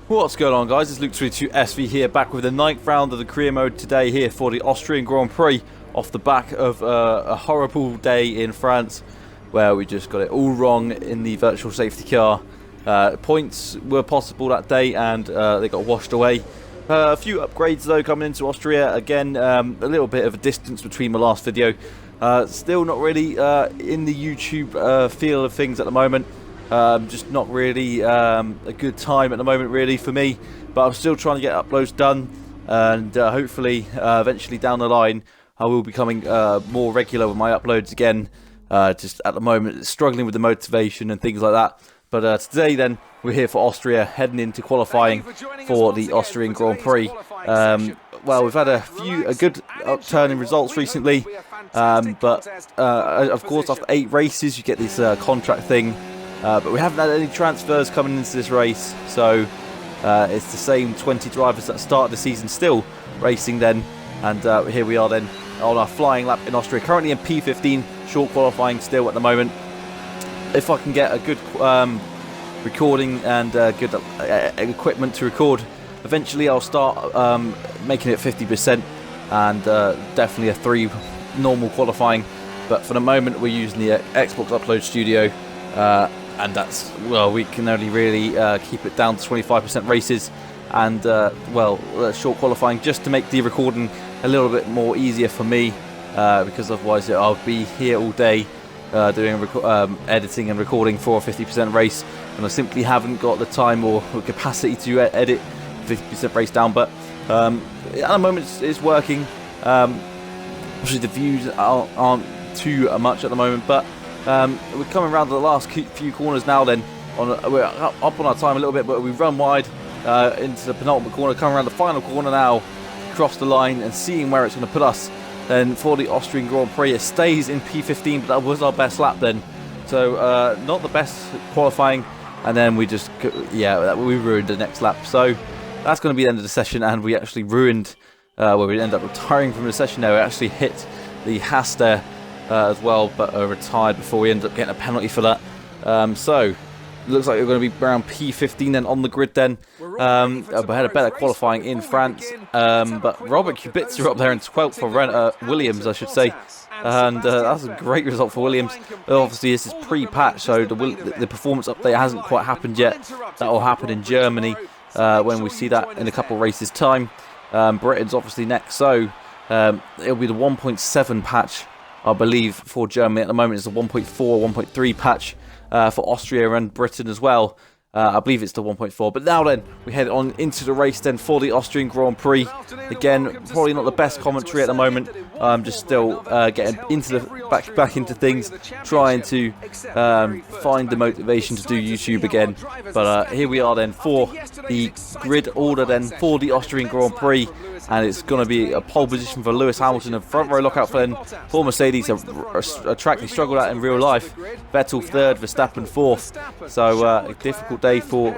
What's going on, guys? It's Luke32SV here, back with the 9th round of the career mode today here for the Austrian Grand Prix, off the back of a horrible day in France where we just got it all wrong in the virtual safety car. Points were possible that day and they got washed away. A few upgrades though coming into Austria. Again, a little bit of a distance between my last video. Still not really in the YouTube feel of things at the moment. Just not really a good time at the moment really for me, but I'm still trying to get uploads done, and hopefully eventually down the line I will be becoming more regular with my uploads again. Just at the moment struggling with the motivation and things like that. But today then we're here for Austria, heading into qualifying for the Austrian Grand Prix. Well, we've had a good upturn in results recently, but of course after 8 races you get this contract thing. But we haven't had any transfers coming into this race, so it's the same 20 drivers that started the season still racing then, and here we are then on our flying lap in Austria, currently in P15, short qualifying still at the moment. If I can get a good recording and good equipment to record, eventually I'll start making it 50% and definitely a 3 normal qualifying, but for the moment we're using the Xbox Upload Studio. And that's, well, we can only really keep it down to 25% races and, short qualifying, just to make the recording a little bit more easier for me, because otherwise I'll be here all day doing editing and recording for a 50% race, and I simply haven't got the time or capacity to edit 50% race down. But at the moment it's working. Obviously the views aren't too much at the moment, but we're coming around the last few corners now then. We're up on our time a little bit, but we run wide into the penultimate corner, coming around the final corner now, cross the line and seeing where it's going to put us. Then for the Austrian Grand Prix, it stays in P15, but that was our best lap then. So not the best qualifying, and then we just, we ruined the next lap. So that's going to be the end of the session, and we actually ruined, we end up retiring from the session there. We actually hit the Haas there as well, but retired before we ended up getting a penalty for that. So it looks like we're going to be around P15 then on the grid then. We had a better qualifying in France, but Robert Kubica up there in 12th for Williams, I should say, and that's a great result for Williams. Obviously this is pre-patch, so the performance update hasn't quite happened yet. That will happen in Germany when we see that in a couple of races time. Britain's obviously next, so it'll be the 1.7 patch, I believe, for Germany. At the moment it's the 1.4, 1.3 patch for Austria and Britain as well. I believe it's the 1.4. But now then, we head on into the race then for the Austrian Grand Prix. Again, probably not the best commentary at the moment. I'm just still getting into the back into things, trying to find the motivation to do YouTube again. But here we are then for the grid order then for the Austrian Grand Prix. And it's going to be a pole position for Lewis Hamilton, a front row lockout for, for Mercedes, a track they struggled at in real life. Vettel 3rd, Verstappen 4th. So a difficult day for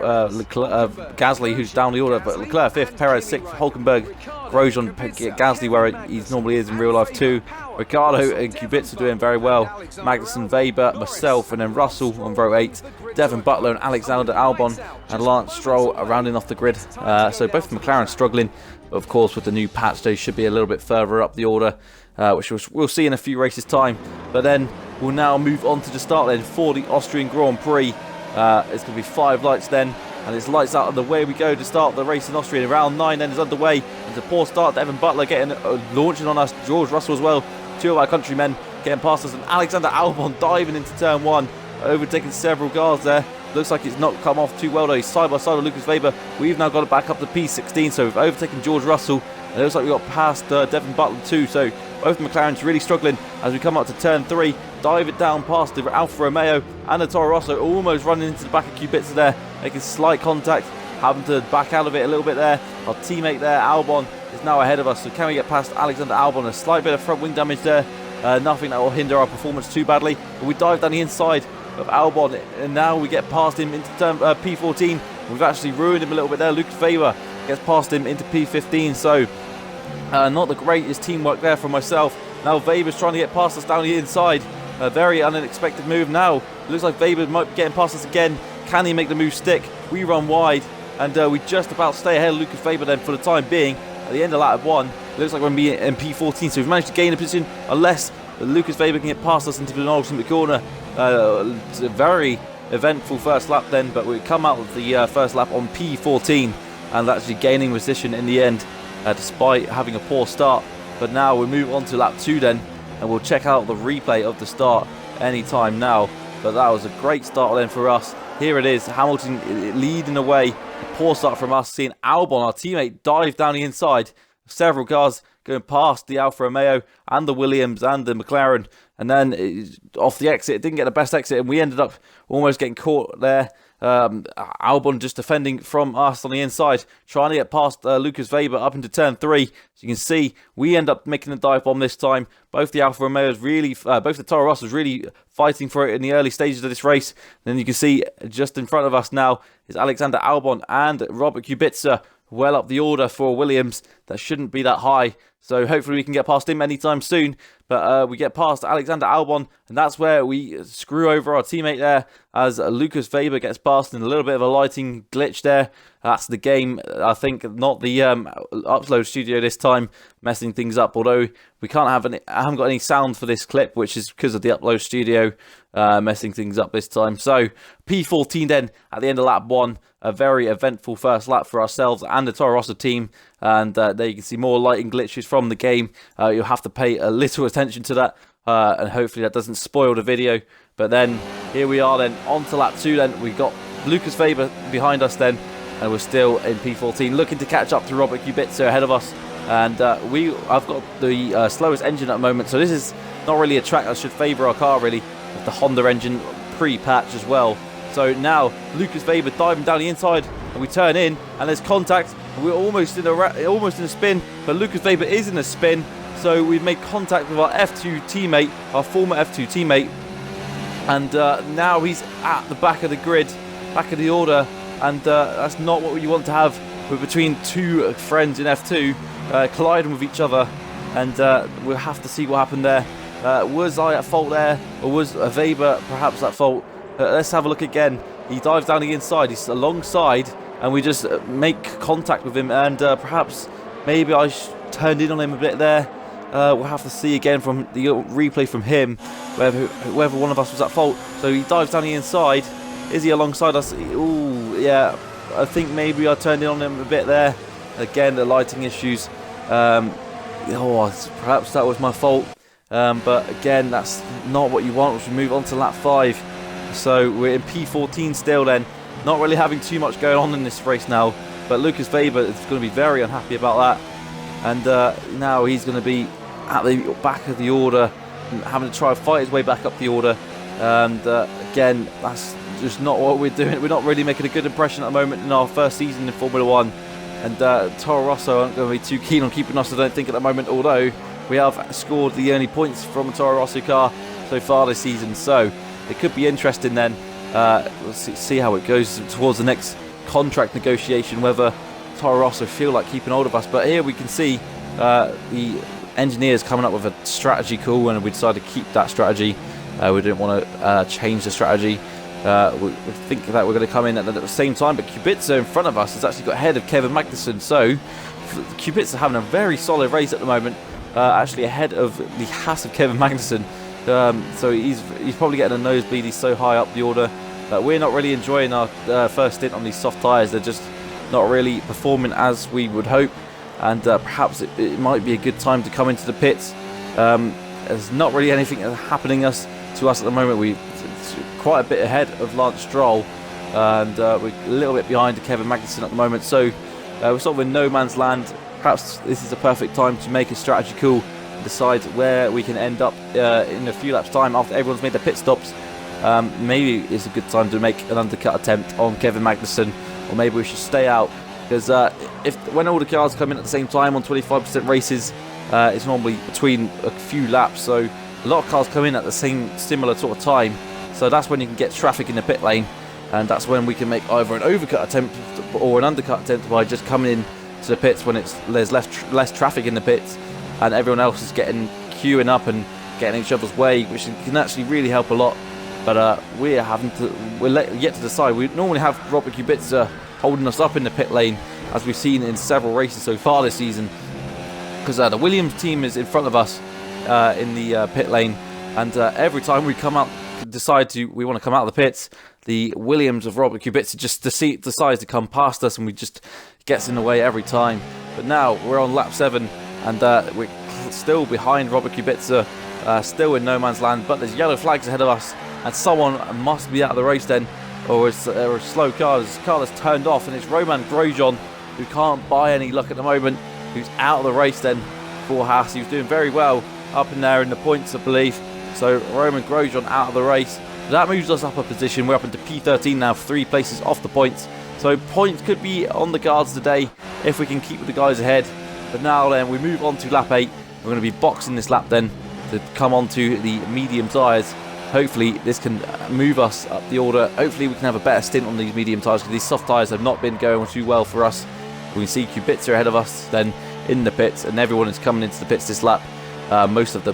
Gasly, who's down the order, but Leclerc 5th, Perez 6th, Hulkenberg, Grosjean, Gasly where he normally is in real life too. Ricciardo and Kubica doing very well. Magnussen, Weber, myself, and then Russell on row 8. Devon Butler and Alexander Albon and Lance Stroll are rounding off the grid. So both McLaren struggling. Of course, with the new patch, they should be a little bit further up the order, which we'll see in a few races' time. But then we'll now move on to the start then for the Austrian Grand Prix. It's going to be 5 lights then, and it's lights out, and away we go to start the race in Austria. And round 9 then is underway. It's a poor start. Devon Butler getting launching on us. George Russell as well. 2 of our countrymen getting past us, and Alexander Albon diving into turn 1, overtaking several cars there. Looks like it's not come off too well though. He's side by side with Lucas Weber. We've now got it back up to P16, so we've overtaken George Russell, and it looks like we got past Devon Butler too. So both McLaren's really struggling as we come up to turn 3, dive it down past the Alfa Romeo and the Toro Rosso, almost running into the back of Kubica there, making slight contact, having to back out of it a little bit there. Our teammate there, Albon, is now ahead of us, so can we get past Alexander Albon? A slight bit of front wing damage there, nothing that will hinder our performance too badly, but we dive down the inside of Albon, and now we get past him into turn P14. We've actually ruined him a little bit there. Lucas Weber gets past him into P15, so not the greatest teamwork there from myself. Now Weber's trying to get past us down the inside. A very unexpected move now. It looks like Weber might be getting past us again. Can he make the move stick? We run wide, and we just about stay ahead of Lucas Weber then for the time being. At the end of lap 1, it looks like we're going to be in P14, so we've managed to gain a position unless Lucas Weber can get past us into the ultimate corner. It's a very eventful first lap then, but we come out of the first lap on P14 and actually gaining position in the end, despite having a poor start. But now we move on to lap 2 then, and we'll check out the replay of the start anytime now. But that was a great start then for us. Here it is, Hamilton leading away. A poor start from us, seeing Albon, our teammate, dive down the inside. Several cars going past the Alfa Romeo and the Williams and the McLaren. And then off the exit, it didn't get the best exit, and we ended up almost getting caught there. Albon just defending from us on the inside, trying to get past Lucas Weber up into turn 3. So you can see we end up making a dive bomb this time. Both the Alfa Romeos really, both the Toro Rossos really fighting for it in the early stages of this race. And then you can see just in front of us now is Alexander Albon and Robert Kubica, well up the order for Williams. That shouldn't be that high, so hopefully we can get past him anytime soon. But we get past Alexander Albon, and that's where we screw over our teammate there, as Lucas Weber gets past in a little bit of a lighting glitch there. That's the game, I think, not the upload studio this time, messing things up. Although we can't have any, I haven't got any sound for this clip, which is because of the upload studio messing things up this time. So P14 then at the end of lap 1, a very eventful first lap for ourselves and the Toro Rosso team. And there you can see more lighting glitches from the game. You'll have to pay a little attention to that, and hopefully that doesn't spoil the video. But then here we are then on to lap 2 then. We got Lucas Weber behind us then, and we're still in P14, looking to catch up to Robert Kubica ahead of us. And I've got the slowest engine at the moment, so this is not really a track that should favour our car really, with the Honda engine pre-patch as well. So now Lucas Weber diving down the inside, and we turn in, and there's contact. And we're almost in a spin, but Lucas Weber is in a spin. So we've made contact with our F2 teammate, our former F2 teammate, and now he's at the back of the grid, back of the order, and that's not what you want to have. We're between two friends in F2 colliding with each other, and we'll have to see what happened there. Was I at fault there, or was Weber perhaps at fault? Let's have a look again. He dives down the inside, he's alongside, and we just make contact with him, and perhaps maybe I turned in on him a bit there. We'll have to see again from the replay from him whether one of us was at fault. So he dives down the inside. Is he alongside us? Ooh, yeah, I think maybe I turned in on him a bit there. Again, the lighting issues. Perhaps that was my fault. But again, that's not what you want. We should move on to lap 5. So we're in P14 still then. Not really having too much going on in this race now. But Lucas Weber is going to be very unhappy about that. And now he's going to be at the back of the order, having to try and fight his way back up the order. And again, that's just not what we're doing. We're not really making a good impression at the moment in our first season in Formula 1. And Toro Rosso aren't going to be too keen on keeping us, I don't think, at the moment, although we have scored the only points from a Toro Rosso car so far this season. So it could be interesting then. We'll see how it goes towards the next contract negotiation, whether Toro Rosso feel like keeping hold of us. But here we can see the engineers coming up with a strategy call, and we decided to keep that strategy. We didn't want to change the strategy. We think that we're going to come in at the same time, but Kubica in front of us has actually got ahead of Kevin Magnussen. So Kubica having a very solid race at the moment, actually ahead of the Haas of Kevin Magnussen. So he's probably getting a nosebleed. He's so high up the order that we're not really enjoying our first stint on these soft tyres. They're just not really performing as we would hope, and perhaps it might be a good time to come into the pits. There's not really anything happening to us at the moment. We're quite a bit ahead of Lance Stroll, and we're a little bit behind Kevin Magnussen at the moment. So we're sort of in no man's land. Perhaps this is a perfect time to make a strategy call and decide where we can end up in a few laps' time after everyone's made their pit stops. Maybe it's a good time to make an undercut attempt on Kevin Magnussen, or maybe we should stay out, because when all the cars come in at the same time on 25% races, it's normally between a few laps, so a lot of cars come in at the similar sort of time, so that's when you can get traffic in the pit lane, and that's when we can make either an overcut attempt or an undercut attempt by just coming in to the pits when there's less traffic in the pits, and everyone else is queuing up and getting each other's way, which can actually really help a lot. But we're yet to decide. We normally have Robert Kubica holding us up in the pit lane, as we've seen in several races so far this season. Because the Williams team is in front of us in the pit lane, and every time we come out, we want to come out of the pits, the Williams of Robert Kubica just decides to come past us, and we just gets in the way every time. But now we're on lap 7, and we're still behind Robert Kubica, still in no man's land. But there's yellow flags ahead of us, and someone must be out of the race then, or it's a slow car. There's a car that's turned off, and it's Romain Grosjean, who can't buy any luck at the moment, who's out of the race then for Haas. He was doing very well up in there in the points, I believe. So Romain Grosjean out of the race. That moves us up a position. We're up into P13 now, 3 places off the points. So points could be on the cards today if we can keep the guys ahead. But now then, we move on to lap 8. We're going to be boxing this lap then to come on to the medium tyres. Hopefully this can move us up the order. Hopefully we can have a better stint on these medium tyres, because these soft tyres have not been going too well for us. We see Kubica ahead of us then in the pits, and everyone is coming into the pits this lap. Most of the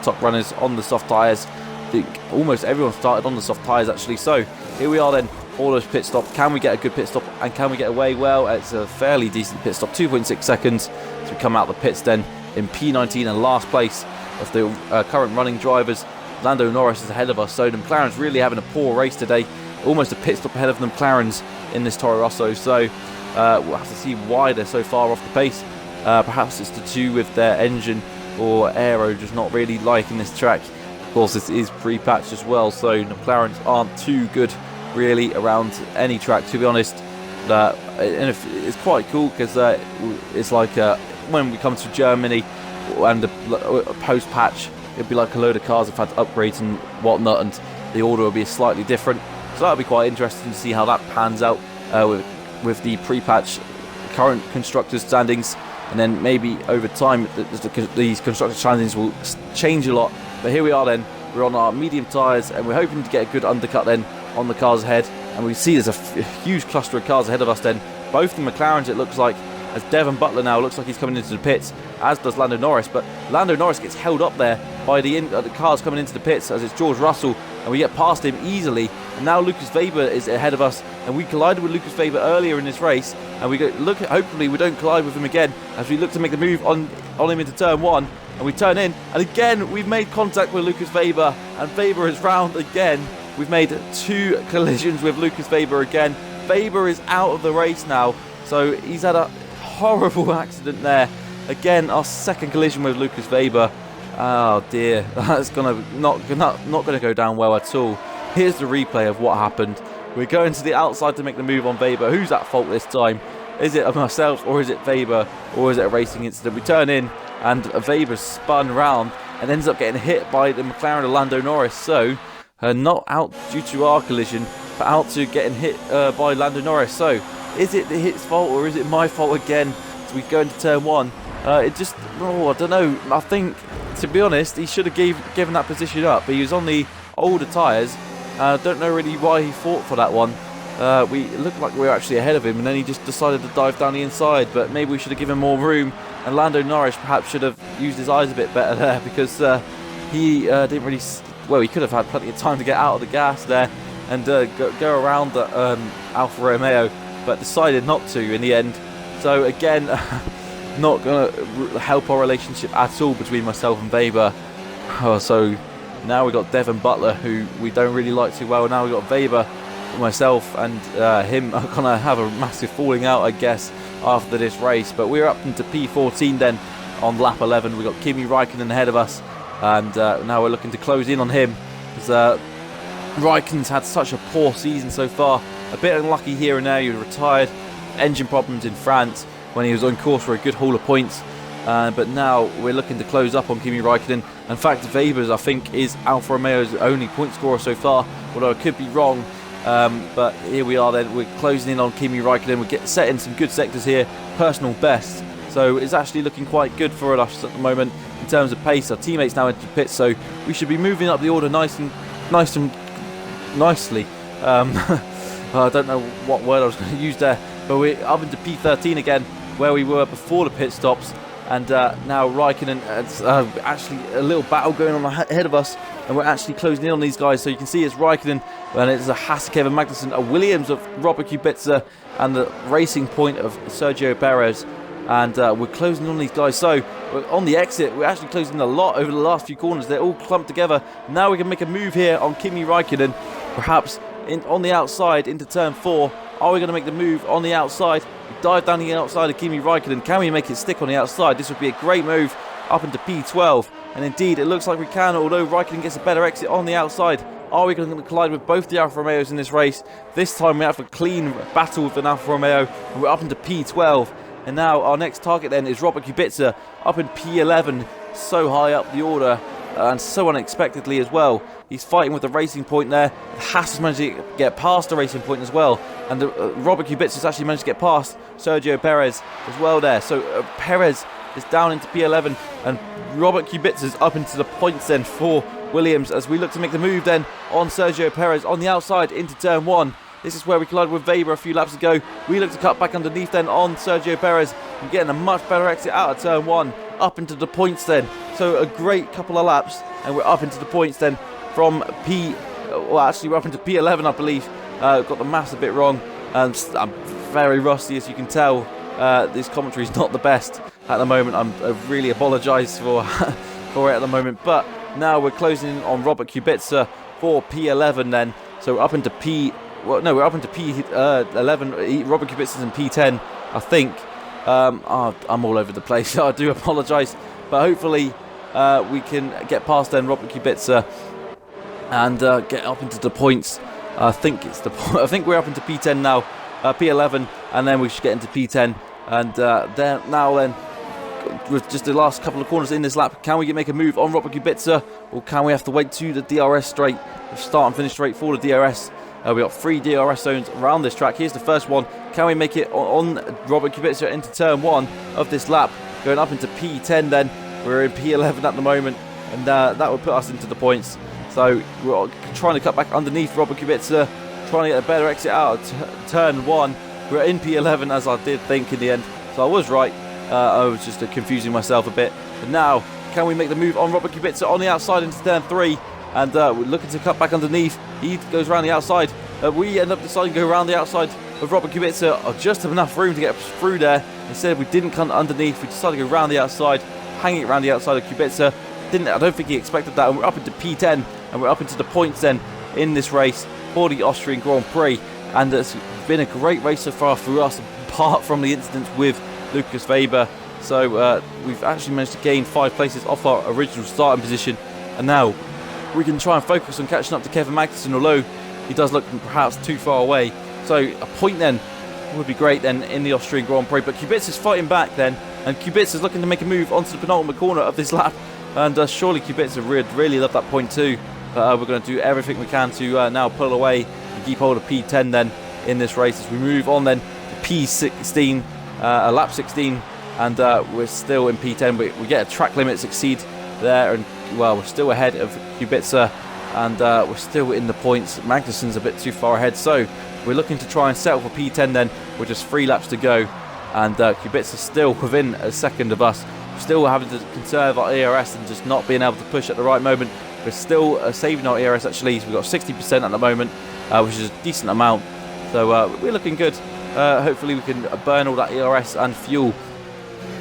top runners on the soft tyres. I think almost everyone started on the soft tyres actually. So here we are then, all those pit stop. Can we get a good pit stop, and can we get away? Well, it's a fairly decent pit stop, 2.6 seconds. So we come out the pits then in P19 and last place of the current running drivers. Lando Norris is ahead of us, so the McLaren's really having a poor race today. Almost a pit stop ahead of the McLaren's in this Toro Rosso. So we'll have to see why they're so far off the pace. Perhaps it's to do with their engine or aero just not really liking this track. Of course, this is pre-patched as well, so the McLarens aren't too good really around any track, to be honest. And it's quite cool, because it's like when we come to Germany and the post-patch, it'd be like a load of cars have had upgrades and whatnot, and the order will be slightly different. So that'll be quite interesting to see how that pans out with the pre-patch current constructors standings. And then maybe over time these constructor standings will change a lot. But here we are then, we're on our medium tyres, and we're hoping to get a good undercut then on the cars ahead. And we see there's a huge cluster of cars ahead of us then. Both the McLarens, it looks like, as Devon Butler now looks like he's coming into the pits, as does Lando Norris. But Lando Norris gets held up there by the cars coming into the pits, as it's George Russell, and we get past him easily. And now Lucas Weber is ahead of us, and we collided with Lucas Weber earlier in this race, and hopefully we don't collide with him again as we look to make the move on him into turn 1, and we turn in, and again we've made contact with Lucas Weber, and Weber is round again. We've made 2 collisions with Lucas Weber again. Weber is out of the race now, so he's had a horrible accident there. Again, our second collision with Lucas Weber. Oh dear, that's not gonna go down well at all. Here's the replay of what happened. We're going to the outside to make the move on Weber. Who's at fault this time? Is it myself, or is it Weber, or is it a racing incident? We turn in, and Weber spun round and ends up getting hit by the McLaren of Lando Norris. So not out due to our collision, but out to getting hit by Lando Norris. So is it his fault, or is it my fault again? So we go into turn 1. I don't know. I think, to be honest, he should have given that position up, but he was on the older tyres. I don't know really why he fought for that one. We looked like we were actually ahead of him, and then he just decided to dive down the inside. But maybe we should have given him more room, and Lando Norris perhaps should have used his eyes a bit better there, because he didn't really... Well, he could have had plenty of time to get out of the gas there and go around the Alfa Romeo, but decided not to in the end. So again, not going to help our relationship at all between myself and Weber. So now we've got Devon Butler, who we don't really like too well. Now we've got Weber, myself and him are going to have a massive falling out, I guess, after this race. But we're up into P14 then on lap 11. We've got Kimi Raikkonen ahead of us, and now we're looking to close in on him, because Raikkonen's had such a poor season so far. A bit unlucky here and there. He was retired, engine problems in France when he was on course for a good haul of points. But now we're looking to close up on Kimi Raikkonen. In fact, Weber's, I think, is Alfa Romeo's only point scorer so far, although I could be wrong. But here we are then, we're closing in on Kimi Raikkonen. We're setting some good sectors here, personal best. So it's actually looking quite good for us at the moment in terms of pace. Our teammates now into the pits, so we should be moving up the order nicely. I don't know what word I was going to use there, but we're up into P13 again, where we were before the pit stops. And now Raikkonen, it's actually a little battle going on ahead of us, and we're actually closing in on these guys. So you can see it's Raikkonen, and it's a Haas of Kevin Magnussen, a Williams of Robert Kubica, and the Racing Point of Sergio Perez. And we're closing on these guys. So on the exit, we're actually closing a lot over the last few corners. They're all clumped together. Now we can make a move here on Kimi Raikkonen, perhaps on the outside into turn 4. Are we going to make the move on the outside? We dive down the outside of Kimi Raikkonen. Can we make it stick on the outside? This would be a great move up into P12. And indeed, it looks like we can, although Raikkonen gets a better exit on the outside. Are we going to collide with both the Alfa Romeos in this race? This time we have a clean battle with an Alfa Romeo, and we're up into P12. And now our next target then is Robert Kubica up in P11, so high up the order and so unexpectedly as well. He's fighting with the Racing Point there. Haas has managed to get past the Racing Point as well, and Robert Kubica has actually managed to get past Sergio Perez as well there. So Perez is down into P11 and Robert Kubica is up into the points then for Williams as we look to make the move then on Sergio Perez on the outside into turn 1. This is where we collided with Weber a few laps ago. We look to cut back underneath then on Sergio Perez and getting a much better exit out of turn 1 up into the points then. So a great couple of laps and we're up into the points then from we're up into P11 I believe. Got the maths a bit wrong and I'm very rusty as you can tell. This commentary is not the best at the moment. I really apologise for it at the moment. But now we're closing in on Robert Kubica for P11 then. So up into we're up into P11. Robert Kubica's in P10, I think. I'm all over the place. I do apologise, but hopefully we can get past then Robert Kubica and get up into the points. I think we're up into P10 now, P11, and then we should get into P10. And then with just the last couple of corners in this lap, can we make a move on Robert Kubica, or can we have to wait to the DRS straight, the start and finish straight for the DRS? We've got 3 DRS zones around this track. Here's the first one. Can we make it on Robert Kubica into turn 1 of this lap? Going up into P10 then. We're in P11 at the moment, and that would put us into the points. So we're trying to cut back underneath Robert Kubica, trying to get a better exit out of turn 1. We're in P11 as I did think in the end. So I was right. I was just confusing myself a bit. But now, can we make the move on Robert Kubica on the outside into turn 3? And we're looking to cut back underneath. He goes around the outside. We end up deciding to go around the outside of Robert Kubica. Just have enough room to get through there. Instead, we didn't come underneath. We decided to go around the outside, hanging around the outside of Kubica. I don't think he expected that. And we're up into P10, and we're up into the points then in this race for the Austrian Grand Prix. And it's been a great race so far for us, apart from the incidents with Lucas Weber. So we've actually managed to gain 5 places off our original starting position. And now we can try and focus on catching up to Kevin Magnussen, although he does look perhaps too far away. So a point then would be great then in the Austrian Grand Prix. But Kubica's fighting back then, and Kubica's looking to make a move onto the penultimate corner of this lap. And surely Kubica would really love that point too. But we're going to do everything we can to now pull away and keep hold of P10 then in this race as we move on then to P16, lap 16. And we're still in P10. We get a track limit succeed there, and well, we're still ahead of Kubica, and we're still in the points. Magnussen's a bit too far ahead, so we're looking to try and settle for P10 then with just 3 laps to go, and Kubica's still within a second of us. We're still having to conserve our ERS and just not being able to push at the right moment. We're still saving our ERS actually, so we've got 60% at the moment, which is a decent amount, so we're looking good. Hopefully we can burn all that ERS and fuel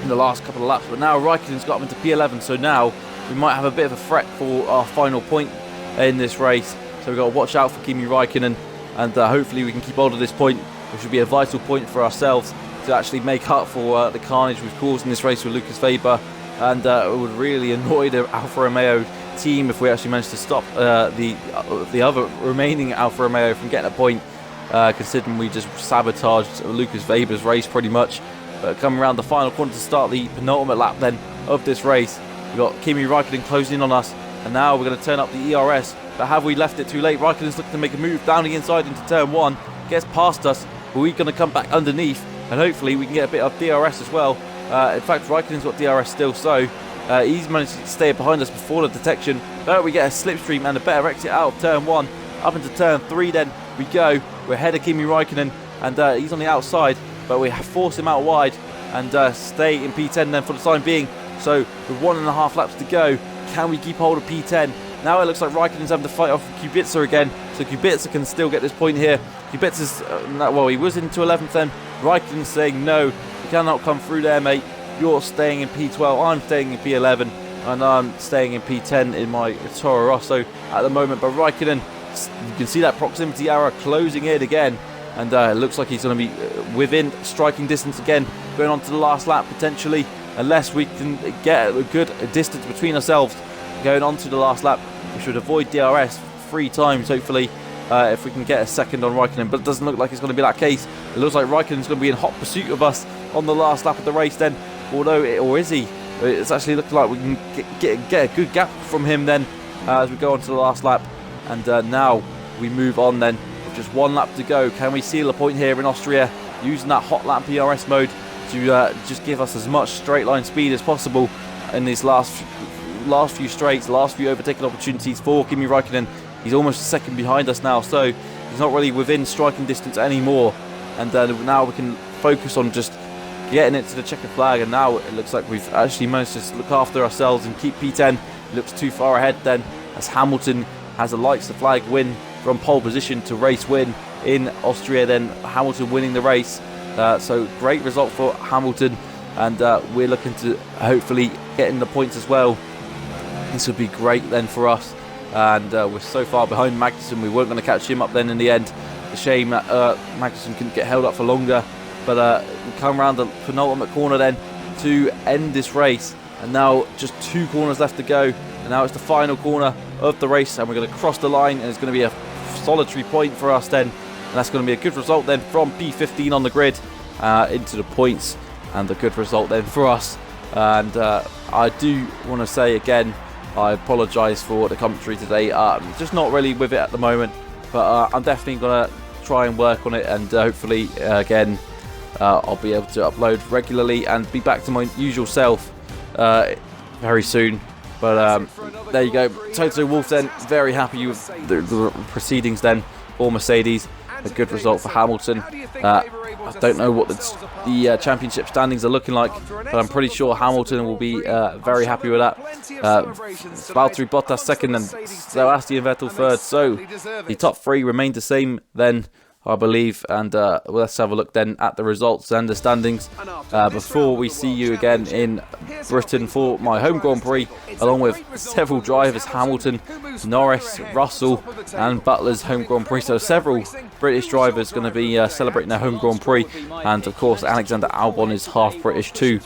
in the last couple of laps. But now Raikkonen's got up into P11, so now we might have a bit of a threat for our final point in this race. So we've got to watch out for Kimi Raikkonen, and hopefully we can keep hold of this point, which would be a vital point for ourselves to actually make up for the carnage we've caused in this race with Lucas Weber. And it would really annoy the Alfa Romeo team if we actually managed to stop the other remaining Alfa Romeo from getting a point, considering we just sabotaged Lucas Weber's race pretty much. But coming around the final corner to start the penultimate lap then of this race, we've got Kimi Raikkonen closing in on us, and now we're going to turn up the ERS. But have we left it too late? Raikkonen's looking to make a move down the inside into turn 1, gets past us, but we're going to come back underneath, and hopefully we can get a bit of DRS as well. In fact, Raikkonen's got DRS still, so he's managed to stay behind us before the detection. But we get a slipstream and a better exit out of turn 1. Up into turn 3 then we go. We're ahead of Kimi Raikkonen, and he's on the outside. but we force him out wide and stay in P10 then for the time being. So with 1.5 laps to go, can we keep hold of P10? Now it looks like Raikkonen's having to fight off Kubica again, so Kubica can still get this point here. Kubica's, well, he was into 11th then. Raikkonen's saying, no, you cannot come through there, mate. You're staying in P12, I'm staying in P11, and I'm staying in P10 in my Toro Rosso at the moment. But Raikkonen, you can see that proximity arrow closing in again, and it looks like he's going to be within striking distance again, going on to the last lap potentially, unless we can get a good distance between ourselves going on to the last lap. We should avoid DRS 3 times, hopefully, if we can get a second on Raikkonen, but it doesn't look like it's going to be that case. It looks like Raikkonen's going to be in hot pursuit of us on the last lap of the race then, or is he? It's actually looking like we can get a good gap from him then as we go on to the last lap. And now we move on then, with just 1 lap to go. Can we seal a point here in Austria using that hot lap PRS mode to just give us as much straight line speed as possible in these last few straights, last few overtaking opportunities for Kimi Raikkonen. He's almost a second behind us now, so he's not really within striking distance anymore. And now we can focus on just getting it to the checkered flag. And now it looks like we've actually managed to look after ourselves and keep P10. It looks too far ahead then, as Hamilton has a lights the flag win from pole position to race win in Austria. Then Hamilton winning the race. So great result for Hamilton, and we're looking to hopefully get in the points as well. This would be great then for us, and we're so far behind Magnussen, we weren't going to catch him up then in the end. A shame that Magnussen couldn't get held up for longer, but we come around the penultimate corner then to end this race, and now just 2 corners left to go, and now it's the final corner of the race, and we're going to cross the line, and it's going to be a solitary point for us then, and that's going to be a good result then from P15 on the grid into the points, and a good result then for us. And I do want to say again, I apologise for the commentary today. Just not really with it at the moment, but I'm definitely going to try and work on it, and hopefully again I'll be able to upload regularly and be back to my usual self very soon. But there you go, Toto Wolff then very happy with the proceedings then for Mercedes. A good result for Hamilton. I don't know what the championship standings are looking like, but I'm pretty sure Hamilton will be very happy with that. Valtteri Bottas second and Sebastian Vettel third. So the top 3 remain the same then, I believe. And let's have a look then at the results and the standings before we see you again in Britain for my home Grand Prix, along with several drivers: Hamilton, Norris, Russell and Butler's home Grand Prix. So several British drivers going to be celebrating their home Grand Prix, and of course Alexander Albon is half British too.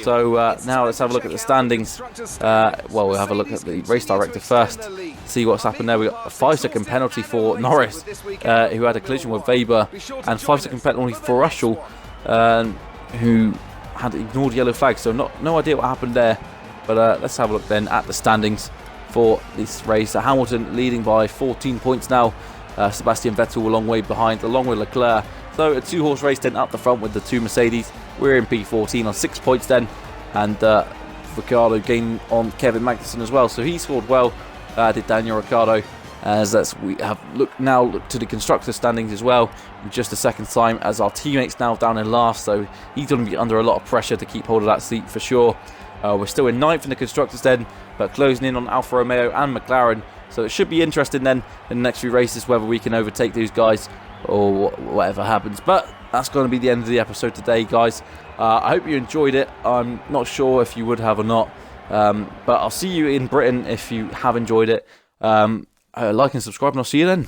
So now let's have a look at the standings. Well, we'll have a look at the race director first, see what's happened there. We got a 5-second penalty for Norris, who had a collision with Weber, and 5-second penalty for Russell, who had ignored yellow flag. So no idea what happened there, but let's have a look then at the standings for this race. Hamilton leading by 14 points now. Sebastian Vettel a long way behind, along with Leclerc. So a 2-horse race then up the front with the 2 Mercedes. We're in P14 on 6 points then, and Ricciardo gaining on Kevin Magnussen as well. So he scored well, did Daniel Ricciardo. As we have looked to the constructor standings as well in just a second time, as our teammates now down in last, so he's going to be under a lot of pressure to keep hold of that seat for sure. We're still in 9th in the constructors then, but closing in on Alfa Romeo and McLaren, so it should be interesting then in the next few races whether we can overtake these guys or whatever happens. But that's going to be the end of the episode today, guys. I hope you enjoyed it. I'm not sure if you would have or not, but I'll see you in Britain if you have enjoyed it. Like and subscribe, and I'll see you then.